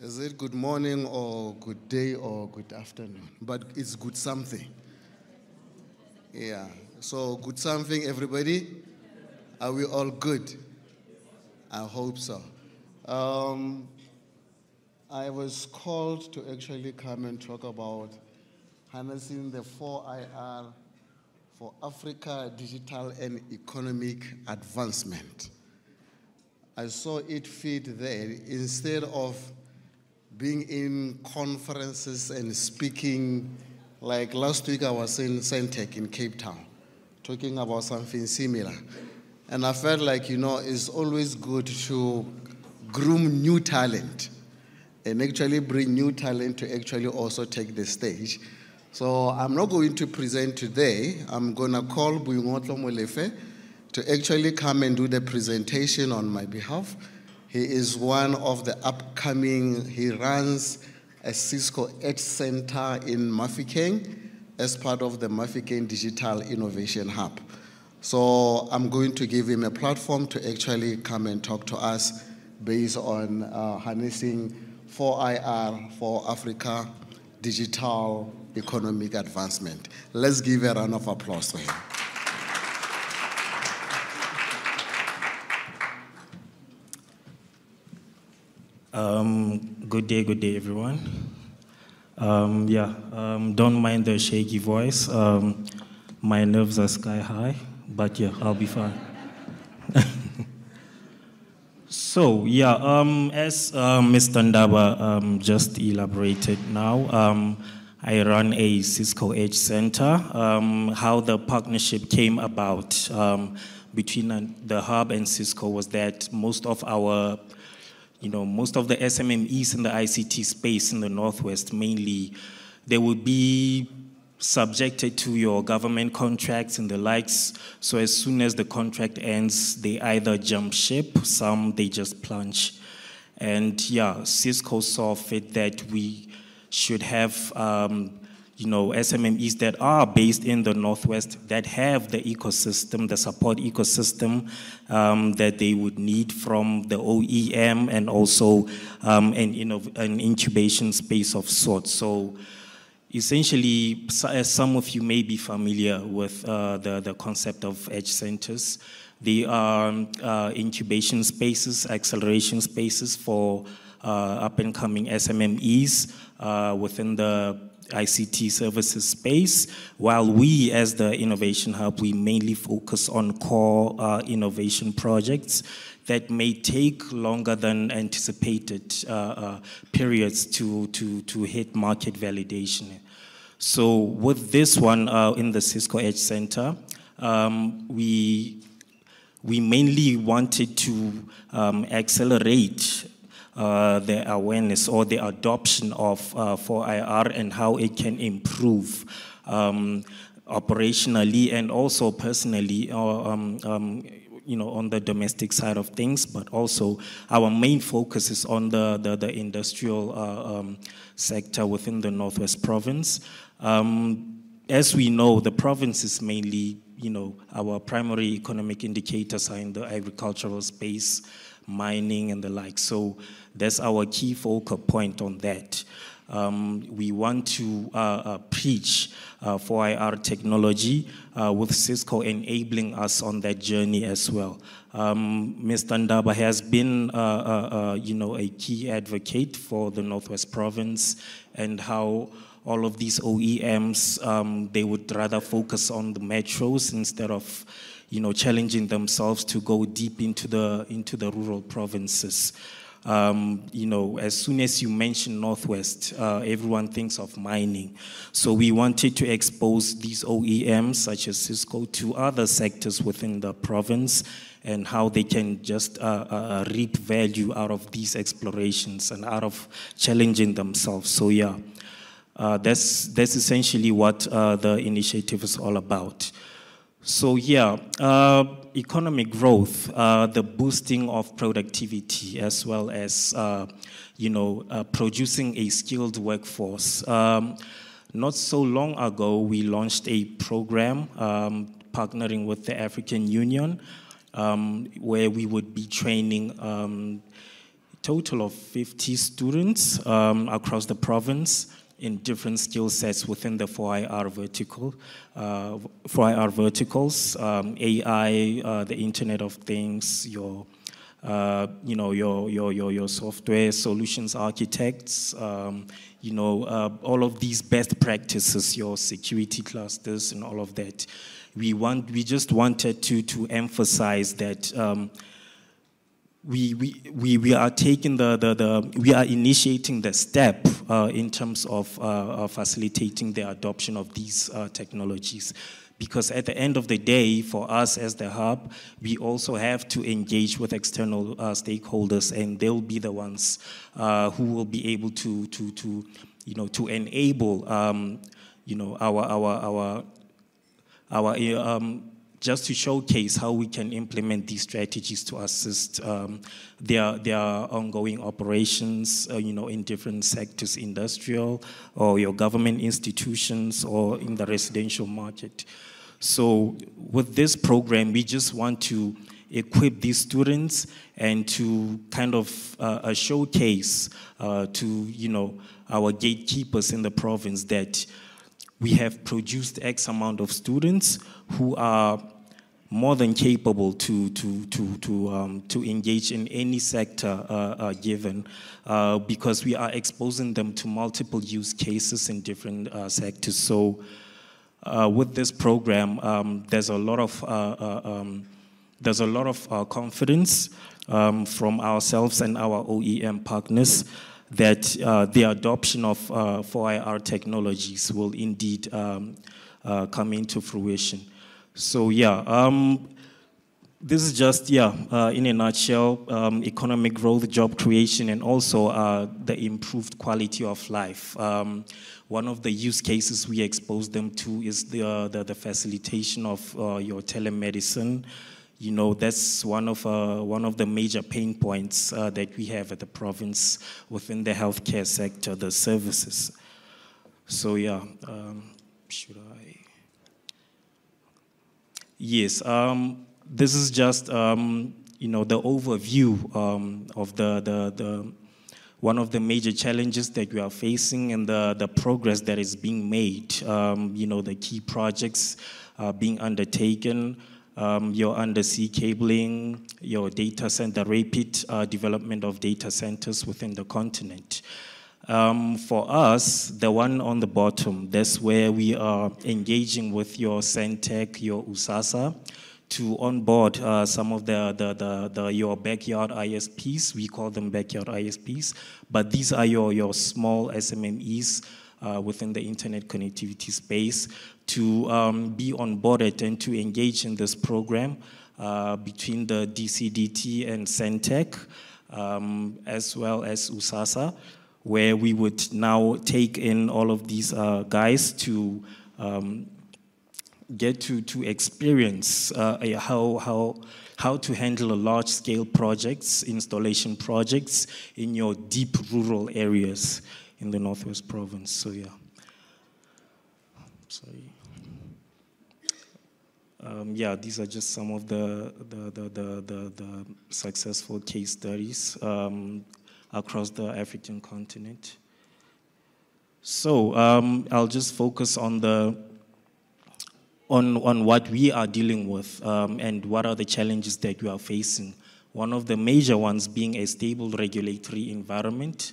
Is it good morning or good day or good afternoon? But it's good something. Yeah. So good something, everybody. Are we all good? I hope so. Um, I was called to actually come and talk about harnessing the 4IR for Africa digital and economic advancement. I saw it fit there instead of being in conferences and speaking. Like last week I was in Centec in Cape Town talking about something similar. And I felt like, it's always good to groom new talent and actually bring new talent to actually also take the stage. So I'm not going to present today. I'm going to call Buyungotlo Molefe to actually come and do the presentation on my behalf. He is one of the upcoming, he runs a Cisco Edge Center in Mafikeng as part of the Mafikeng Digital Innovation Hub. So I'm going to give him a platform to actually come and talk to us based on harnessing 4IR for Africa digital economic advancement. Let's give a round of applause to him. Good day, everyone. Don't mind the shaky voice. My nerves are sky high, but yeah, I'll be fine. So, as Mr. Ndaba just elaborated now, I run a Cisco Edge Center. How the partnership came about between the hub and Cisco was that most of the SMMEs in the ICT space in the Northwest mainly, they would be subjected to your government contracts and the likes. So as soon as the contract ends, they either jump ship, some they just plunge. And Cisco saw fit that we should have SMMEs that are based in the Northwest that have the ecosystem, the support ecosystem that they would need from the OEM and also an incubation space of sorts. So essentially, as some of you may be familiar with the concept of edge centers, they are incubation spaces, acceleration spaces for up-and-coming SMMEs within the ICT services space, while we as the Innovation Hub, we mainly focus on core innovation projects that may take longer than anticipated periods to hit market validation. So with this one in the Cisco Edge Center, we mainly wanted to accelerate the awareness or the adoption of 4IR and how it can improve operationally and also personally on the domestic side of things, but also our main focus is on the industrial sector within the Northwest Province. As we know, the province is mainly, our primary economic indicators are in the agricultural space, mining and the like. So that's our key focal point on that. We want to preach 4IR technology with Cisco enabling us on that journey as well. Mr. Ndaba has been a key advocate for the Northwest Province and how all of these OEMs, they would rather focus on the metros instead of challenging themselves to go deep into the rural provinces. As soon as you mention Northwest, everyone thinks of mining. So we wanted to expose these OEMs, such as Cisco, to other sectors within the province and how they can just reap value out of these explorations and out of challenging themselves. So that's essentially what the initiative is all about. So economic growth, the boosting of productivity, as well as producing a skilled workforce. Not so long ago, we launched a program partnering with the African Union, where we would be training total of 50 students across the province in different skill sets within the 4IR vertical, 4IR verticals, AI, the Internet of Things, your software solutions architects, all of these best practices, your security clusters and all of that. We just wanted to emphasize that we are taking we are initiating the step in terms of facilitating the adoption of these technologies. Because at the end of the day, for us as the hub, we also have to engage with external stakeholders, and they'll be the ones who will be able to enable our just to showcase how we can implement these strategies to assist their ongoing operations, in different sectors, industrial or your government institutions or in the residential market. So with this program, we just want to equip these students and to kind of showcase to, our gatekeepers in the province that we have produced X amount of students who are more than capable to engage in any sector given, because we are exposing them to multiple use cases in different sectors. So with this program, there's a lot of confidence from ourselves and our OEM partners that the adoption of 4IR technologies will indeed come into fruition. So this is just, in a nutshell, economic growth, job creation, and also the improved quality of life. One of the use cases we expose them to is the facilitation of your telemedicine. That's one of the major pain points that we have at the province within the healthcare sector, the services. So should I? Yes, this is just the overview of the one of the major challenges that we are facing and the progress that is being made. The key projects being undertaken. Your undersea cabling, your data center, rapid development of data centers within the continent. For us, the one on the bottom, that's where we are engaging with your Centec, your USASA, to onboard some of your backyard ISPs. We call them backyard ISPs, but these are your small SMMEs within the internet connectivity space to be onboarded and to engage in this program between the DCDT and Centec, as well as USASA, where we would now take in all of these guys to get to experience how to handle a large-scale projects, installation projects in your deep rural areas in the Northwest Province. So sorry. These are just some of the successful case studies across the African continent. So I'll just focus on what we are dealing with and what are the challenges that we are facing. One of the major ones being a stable regulatory environment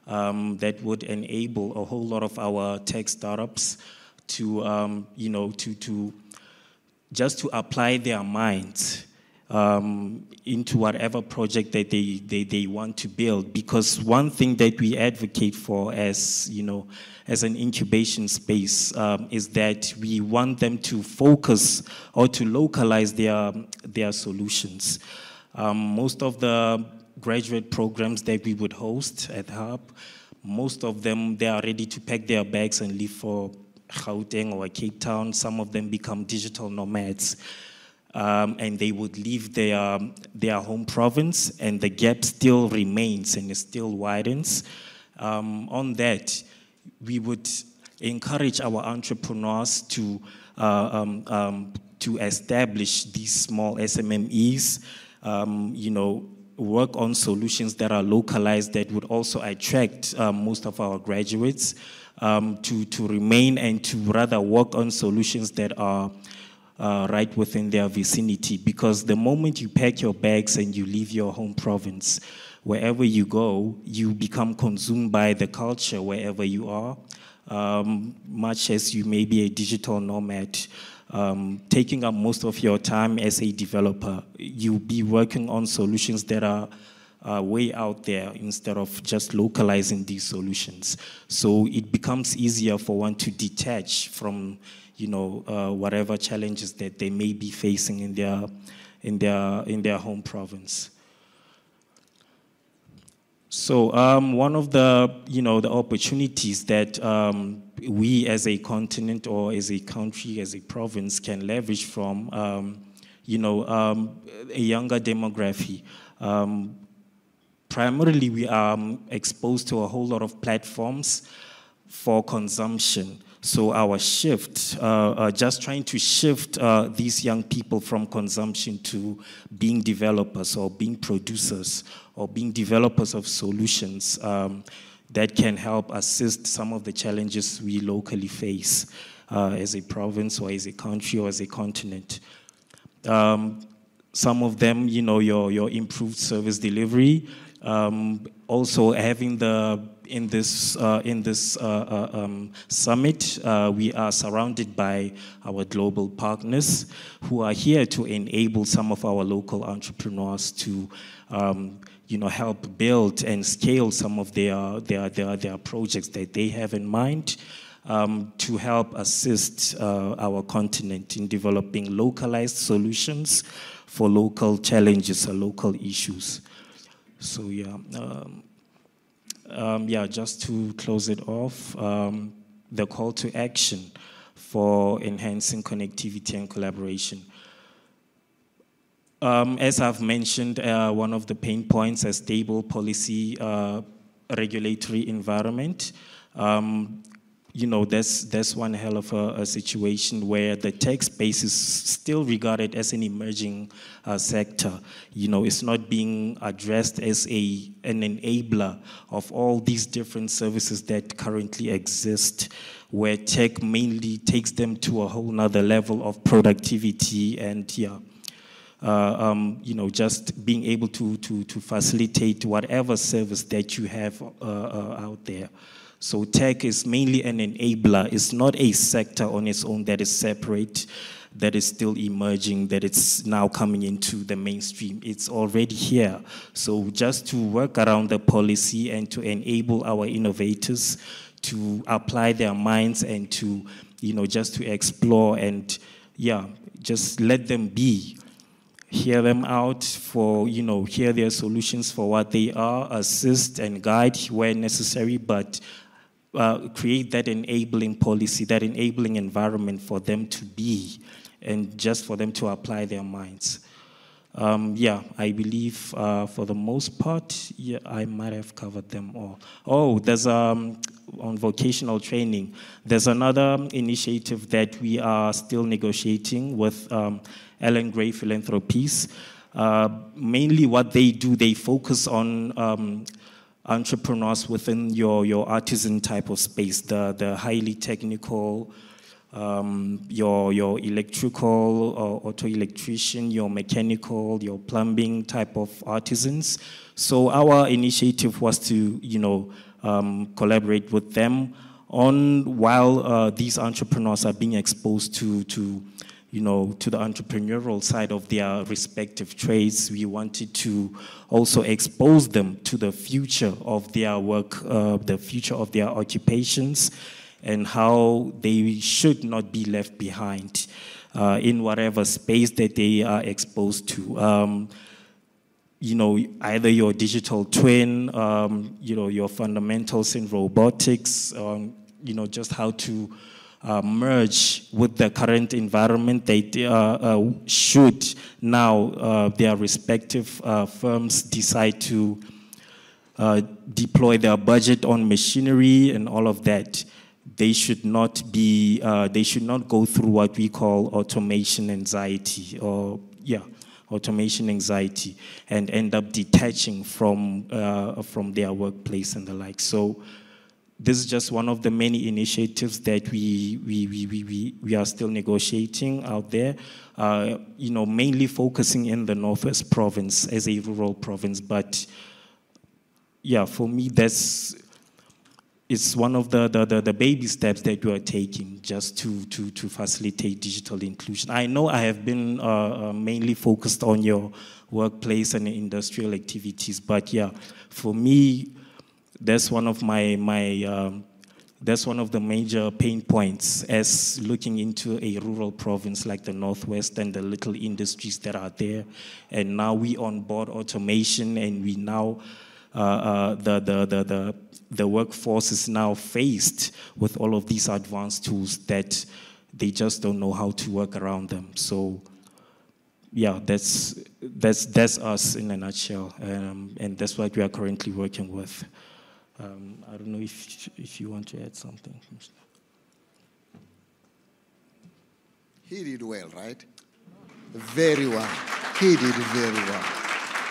that would enable a whole lot of our tech startups to just to apply their minds into whatever project that they want to build. Because one thing that we advocate for as an incubation space is that we want them to focus or to localize their solutions. Most of the graduate programs that we would host at Hub, most of them, they are ready to pack their bags and leave for Gauteng or Cape Town. Some of them become digital nomads. And they would leave their home province, and the gap still remains and it still widens. On that, we would encourage our entrepreneurs to establish these small SMMEs, work on solutions that are localized that would also attract most of our graduates to remain and to rather work on solutions that are right within their vicinity. Because the moment you pack your bags and you leave your home province, wherever you go, you become consumed by the culture wherever you are. Much as you may be a digital nomad, taking up most of your time as a developer, you'll be working on solutions that are way out there instead of just localizing these solutions. So it becomes easier for one to detach from, whatever challenges that they may be facing in their home province. So one of the opportunities that we as a continent or as a country, as a province can leverage from, a younger demography. Primarily, we are exposed to a whole lot of platforms for consumption. So our shift, just trying to shift these young people from consumption to being developers or being producers or being developers of solutions that can help assist some of the challenges we locally face as a province or as a country or as a continent. Some of them, your improved service delivery, also having in this summit, we are surrounded by our global partners who are here to enable some of our local entrepreneurs to help build and scale some of their projects that they have in mind, to help assist our continent in developing localized solutions for local challenges or local issues. So just to close it off, the call to action for enhancing connectivity and collaboration. As I've mentioned, one of the pain points, a stable policy regulatory environment. That's one hell of a situation where the tech space is still regarded as an emerging sector. It's not being addressed as an enabler of all these different services that currently exist, where tech mainly takes them to a whole nother level of productivity and just being able to facilitate whatever service that you have out there. So tech is mainly an enabler. It's not a sector on its own that is separate, that is still emerging, that it's now coming into the mainstream. It's already here. So just to work around the policy and to enable our innovators to apply their minds and to, just to explore and, just let them be. Hear them out for, hear their solutions for what they are, assist and guide where necessary, but create that enabling policy, that enabling environment for them to be, and just for them to apply their minds. I believe for the most part, I might have covered them all. Oh, there's on vocational training. There's another initiative that we are still negotiating with Ellen Gray Philanthropies. Mainly what they do, they focus on entrepreneurs within your artisan type of space, the highly technical, your electrical or auto electrician, your mechanical, your plumbing type of artisans. So our initiative was to, collaborate with them on while these entrepreneurs are being exposed to the entrepreneurial side of their respective trades. We wanted to also expose them to the future of their work, the future of their occupations, and how they should not be left behind in whatever space that they are exposed to. Either your digital twin, your fundamentals in robotics, just how to merge with the current environment. They should now, their respective firms decide to deploy their budget on machinery and all of that. They should not go through what we call automation anxiety or automation anxiety, and end up detaching from their workplace and the like. So this is just one of the many initiatives that we are still negotiating out there, mainly focusing in the Northwest Province as a rural province. But yeah, for me, it's one of the baby steps that we are taking just to facilitate digital inclusion. I know I have been mainly focused on your workplace and industrial activities, but yeah, for me, that's one of that's one of the major pain points as looking into a rural province like the Northwest and the little industries that are there. And now we on board automation, and we now the workforce is now faced with all of these advanced tools that they just don't know how to work around them. So yeah, that's us in a nutshell, and that's what we are currently working with. I don't know if you want to add something. He did well, right? Very well. He did very well.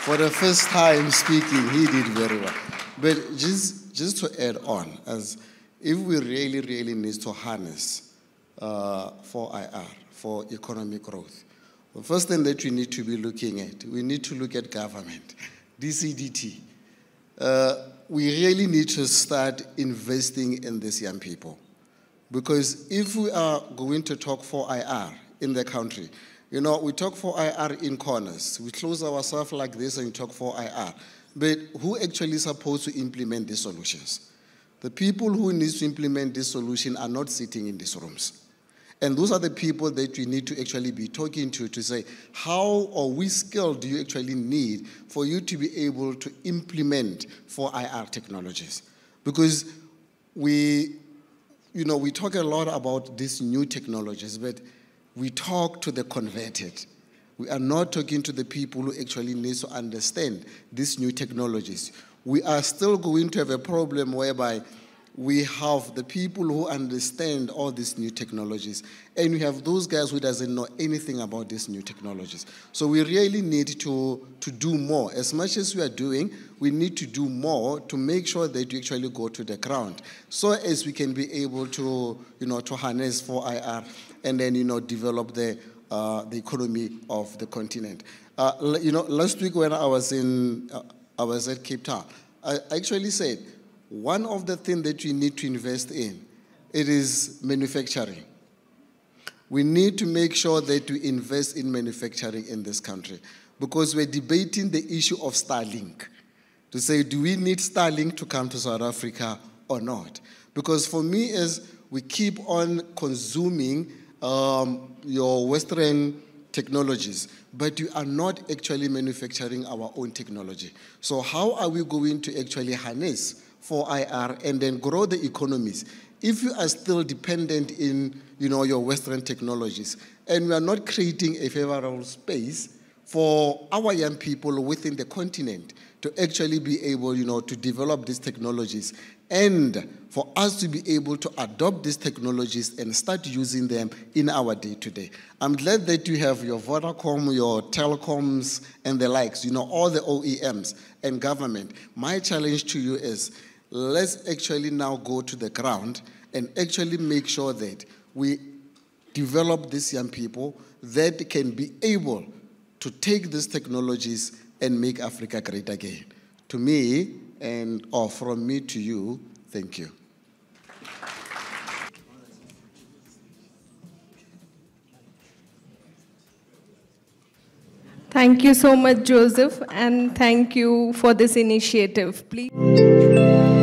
For the first time speaking, he did very well. But just to add on, as if we really need to harness for IR, for economic growth, the first thing that we need to be looking at, we need to look at government, DCDT. We really need to start investing in these young people. Because if we are going to talk for IR in the country, we talk for IR in corners. We close ourselves like this and talk for IR. But who actually is supposed to implement these solutions? The people who need to implement this solution are not sitting in these rooms. And those are the people that we need to actually be talking to say, how or which skill do you actually need for you to be able to implement for IR technologies? Because we talk a lot about these new technologies, but we talk to the converted. We are not talking to the people who actually need to understand these new technologies. We are still going to have a problem whereby we have the people who understand all these new technologies, and we have those guys who doesn't know anything about these new technologies. So we really need to do more. As much as we are doing, we need to do more to make sure that we actually go to the ground, so as we can be able to, to harness for IR and then, develop the economy of the continent. Last week when I was at Cape Town, I actually said, one of the things that we need to invest in, it is manufacturing. We need to make sure that we invest in manufacturing in this country, because we're debating the issue of Starlink. To say, do we need Starlink to come to South Africa or not? Because for me, as we keep on consuming your Western technologies, but you are not actually manufacturing our own technology. So how are we going to actually harness for IR and then grow the economies if you are still dependent in your Western technologies, and we are not creating a favorable space for our young people within the continent to actually be able to develop these technologies, and for us to be able to adopt these technologies and start using them in our day-to-day. I'm glad that you have your Vodacom, your telecoms, and the likes, all the OEMs and government. My challenge to you is, let's actually now go to the ground and actually make sure that we develop these young people that can be able to take these technologies and make Africa great again. To me, or from me to you, thank you. Thank you so much, Joseph, and thank you for this initiative. Please.